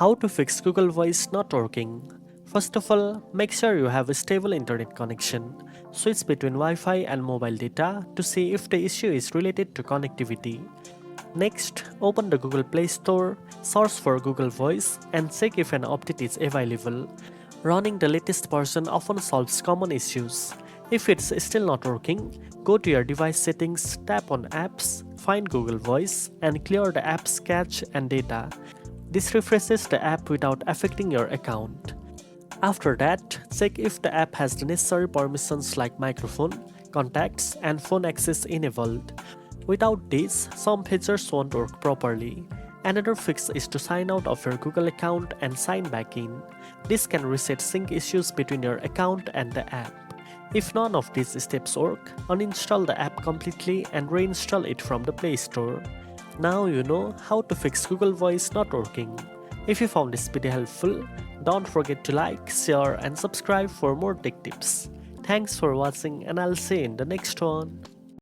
How to fix Google Voice not working? First of all, make sure you have a stable internet connection. Switch between Wi-Fi and mobile data to see if the issue is related to connectivity. Next, open the Google Play Store, search for Google Voice, and check if an update is available. Running the latest version often solves common issues. If it's still not working, go to your device settings, tap on Apps, find Google Voice, and clear the app's cache and data. This refreshes the app without affecting your account. After that, check if the app has the necessary permissions like microphone, contacts, and phone access enabled. Without these, some features won't work properly. Another fix is to sign out of your Google account and sign back in. This can reset sync issues between your account and the app. If none of these steps work, uninstall the app completely and reinstall it from the Play Store. Now you know how to fix Google Voice not working. If you found this video helpful, don't forget to like, share, and subscribe for more tech tips. Thanks for watching, and I'll see you in the next one.